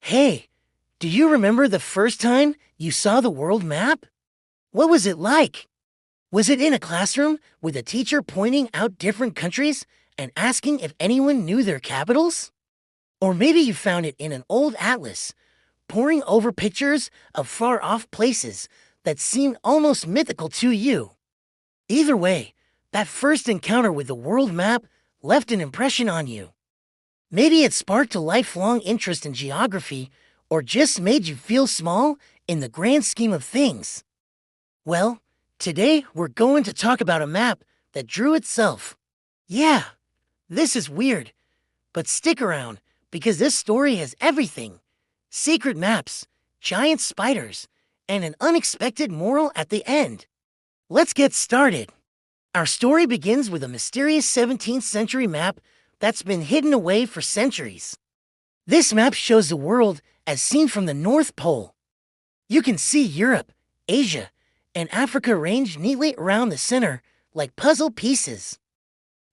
Hey, do you remember the first time you saw the world map? What was it like? Was it in a classroom with a teacher pointing out different countries and asking if anyone knew their capitals? Or maybe you found it in an old atlas, poring over pictures of far off places that seemed almost mythical to you. Either way, that first encounter with the world map left an impression on you. Maybe it sparked a lifelong interest in geography or just made you feel small in the grand scheme of things. Well, today we're going to talk about a map that drew itself. Yeah, this is weird, but stick around because this story has everything: secret maps, giant spiders, and an unexpected moral at the end. Let's get started. Our story begins with a mysterious 17th century map that's been hidden away for centuries. This map shows the world as seen from the North Pole. You can see Europe, Asia, and Africa ranged neatly around the center like puzzle pieces.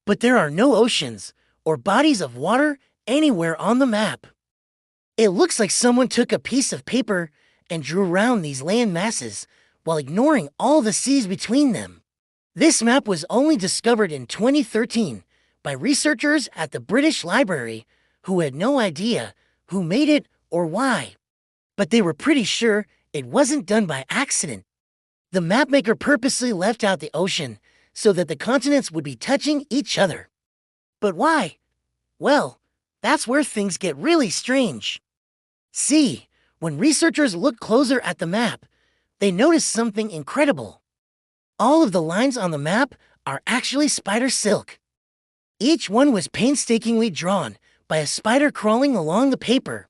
But there are no oceans or bodies of water anywhere on the map. It looks like someone took a piece of paper and drew around these land masses while ignoring all the seas between them. This map was only discovered in 2013 by researchers at the British Library who had no idea who made it or why. But they were pretty sure it wasn't done by accident. The mapmaker purposely left out the ocean so that the continents would be touching each other. But why? Well, that's where things get really strange. See, when researchers looked closer at the map, they noticed something incredible. All of the lines on the map are actually spider silk. Each one was painstakingly drawn by a spider crawling along the paper.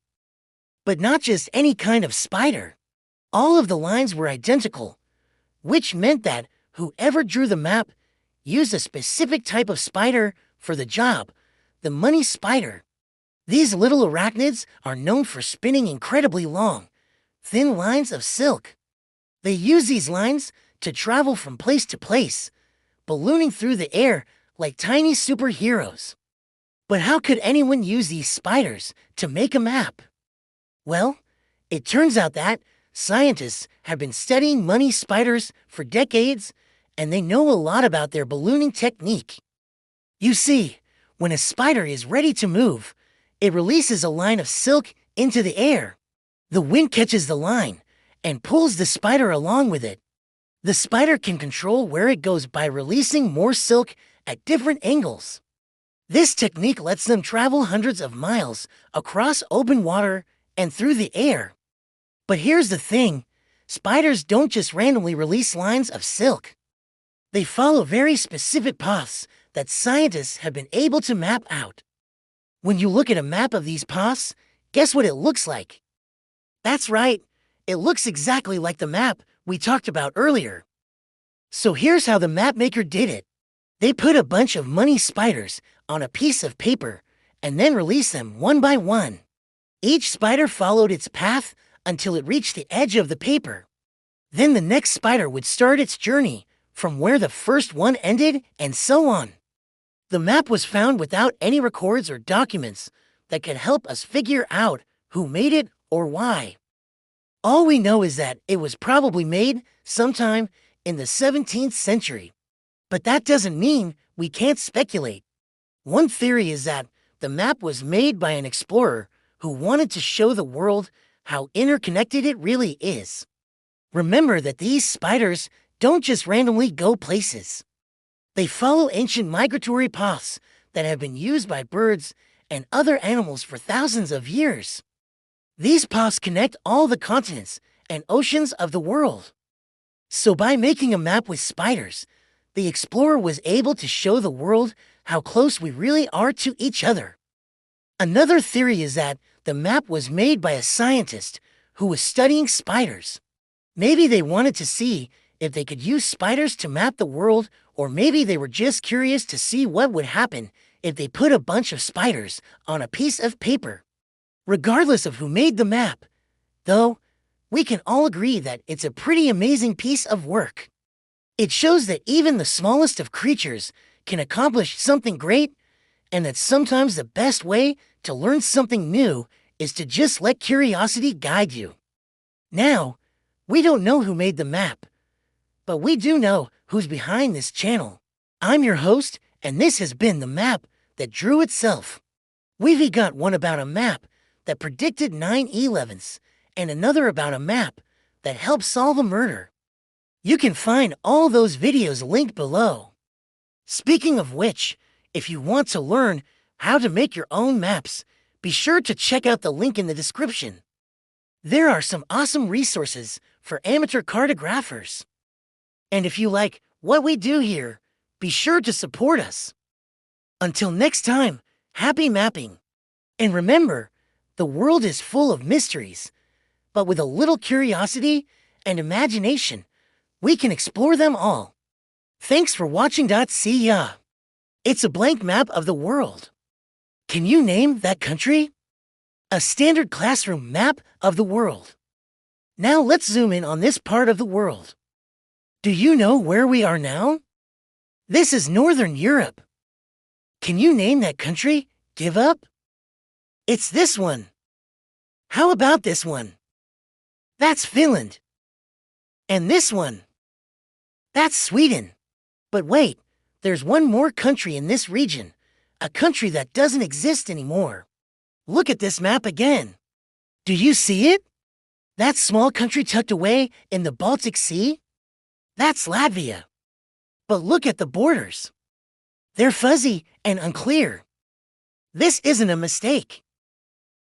But not just any kind of spider. All of the lines were identical, which meant that whoever drew the map used a specific type of spider for the job, the money spider. These little arachnids are known for spinning incredibly long, thin lines of silk. They use these lines to travel from place to place, ballooning through the air like tiny superheroes. But how could anyone use these spiders to make a map? Well, it turns out that scientists have been studying money spiders for decades, and they know a lot about their ballooning technique. You see, when a spider is ready to move, it releases a line of silk into the air. The wind catches the line and pulls the spider along with it. The spider can control where it goes by releasing more silk at different angles. This technique lets them travel hundreds of miles across open water and through the air. But here's the thing: spiders don't just randomly release lines of silk. They follow very specific paths that scientists have been able to map out. When you look at a map of these paths, guess what it looks like? That's right, it looks exactly like the map we talked about earlier. So here's how the mapmaker did it. They put a bunch of money spiders on a piece of paper and then released them one by one. Each spider followed its path until it reached the edge of the paper. Then the next spider would start its journey from where the first one ended, and so on. The map was found without any records or documents that could help us figure out who made it or why. All we know is that it was probably made sometime in the 17th century. But that doesn't mean we can't speculate. One theory is that the map was made by an explorer who wanted to show the world how interconnected it really is. Remember that these spiders don't just randomly go places. They follow ancient migratory paths that have been used by birds and other animals for thousands of years. These paths connect all the continents and oceans of the world. So by making a map with spiders, the explorer was able to show the world how close we really are to each other. Another theory is that the map was made by a scientist who was studying spiders. Maybe they wanted to see if they could use spiders to map the world, or maybe they were just curious to see what would happen if they put a bunch of spiders on a piece of paper. Regardless of who made the map, though, we can all agree that it's a pretty amazing piece of work. It shows that even the smallest of creatures can accomplish something great, and that sometimes the best way to learn something new is to just let curiosity guide you. Now, we don't know who made the map, but we do know who's behind this channel. I'm your host, and this has been the map that drew itself. We've got one about a map that predicted 9/11s, and another about a map that helped solve a murder. You can find all those videos linked below. Speaking of which, if you want to learn how to make your own maps, be sure to check out the link in the description. There are some awesome resources for amateur cartographers. And if you like what we do here, be sure to support us. Until next time, happy mapping. And remember, the world is full of mysteries, but with a little curiosity and imagination, we can explore them all. Thanks for watching. See ya. It's a blank map of the world. Can you name that country? A standard classroom map of the world. Now let's zoom in on this part of the world. Do you know where we are now? This is Northern Europe. Can you name that country? Give up? It's this one. How about this one? That's Finland. And this one? That's Sweden. But wait, there's one more country in this region, a country that doesn't exist anymore. Look at this map again. Do you see it? That small country tucked away in the Baltic Sea? That's Latvia. But look at the borders. They're fuzzy and unclear. This isn't a mistake.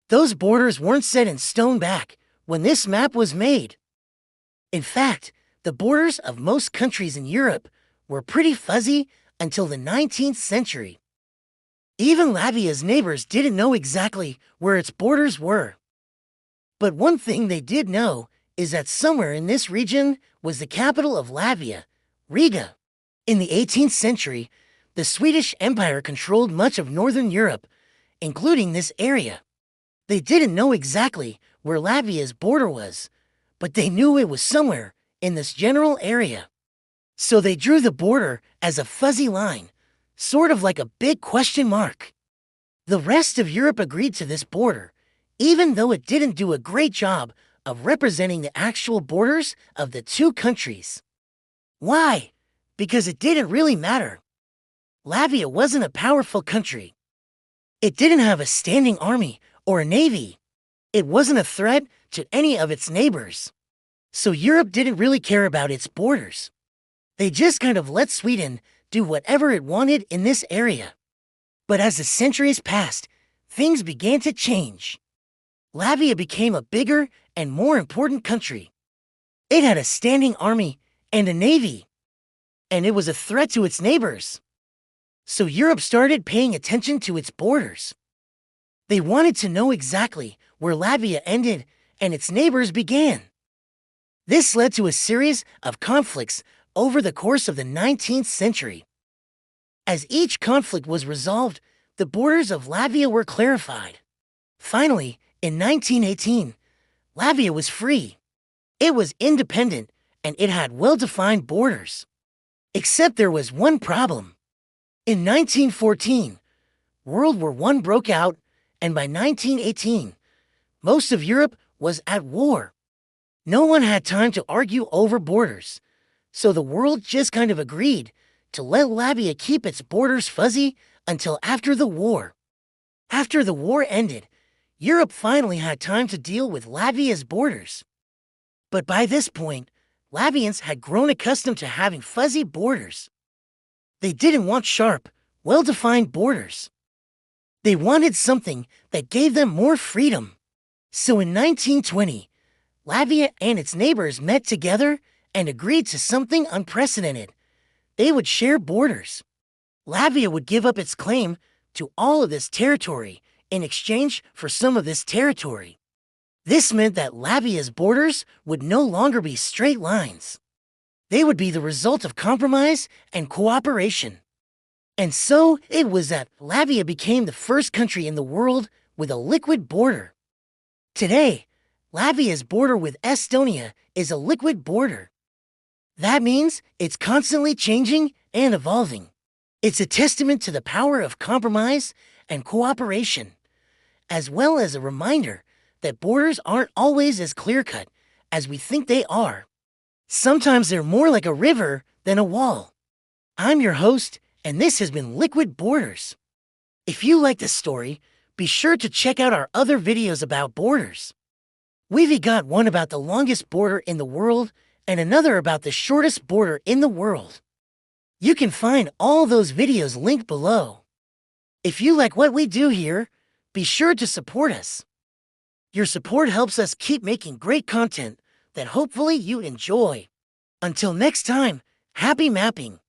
Those borders weren't set in stone back when this map was made. In fact, the borders of most countries in Europe were pretty fuzzy until the 19th century. Even Latvia's neighbors didn't know exactly where its borders were. But one thing they did know is that somewhere in this region was the capital of Latvia, Riga. In the 18th century, the Swedish Empire controlled much of Northern Europe, including this area. They didn't know exactly where Latvia's border was, but they knew it was somewhere in this general area. So they drew the border as a fuzzy line, sort of like a big question mark. The rest of Europe agreed to this border, even though it didn't do a great job of representing the actual borders of the two countries. Why? Because it didn't really matter. Latvia wasn't a powerful country. It didn't have a standing army or a navy. It wasn't a threat to any of its neighbors. So Europe didn't really care about its borders. They just kind of let Sweden do whatever it wanted in this area. But as the centuries passed, things began to change. Latvia became a bigger and more important country. It had a standing army and a navy, and it was a threat to its neighbors. So Europe started paying attention to its borders. They wanted to know exactly where Latvia ended and its neighbors began. This led to a series of conflicts over the course of the 19th century. As each conflict was resolved, the borders of Latvia were clarified. Finally, in 1918, Latvia was free. It was independent and it had well-defined borders. Except there was one problem. In 1914, World War I broke out, and by 1918, most of Europe was at war. No one had time to argue over borders, so the world just kind of agreed to let Latvia keep its borders fuzzy until after the war. After the war ended, Europe finally had time to deal with Latvia's borders. But by this point, Latvians had grown accustomed to having fuzzy borders. They didn't want sharp, well-defined borders. They wanted something that gave them more freedom. So in 1920, Latvia and its neighbors met together and agreed to something unprecedented. They would share borders. Latvia would give up its claim to all of this territory in exchange for some of this territory. This meant that Latvia's borders would no longer be straight lines. They would be the result of compromise and cooperation. And so it was that Latvia became the first country in the world with a liquid border. Today, Latvia's border with Estonia is a liquid border. That means it's constantly changing and evolving. It's a testament to the power of compromise and cooperation. as well as a reminder that borders aren't always as clear-cut as we think they are. Sometimes they're more like a river than a wall. I'm your host, and this has been Liquid Borders. If you like this story, be sure to check out our other videos about borders. We've got one about the longest border in the world and another about the shortest border in the world. You can find all those videos linked below. If you like what we do here, be sure to support us. Your support helps us keep making great content that hopefully you enjoy. Until next time, happy mapping!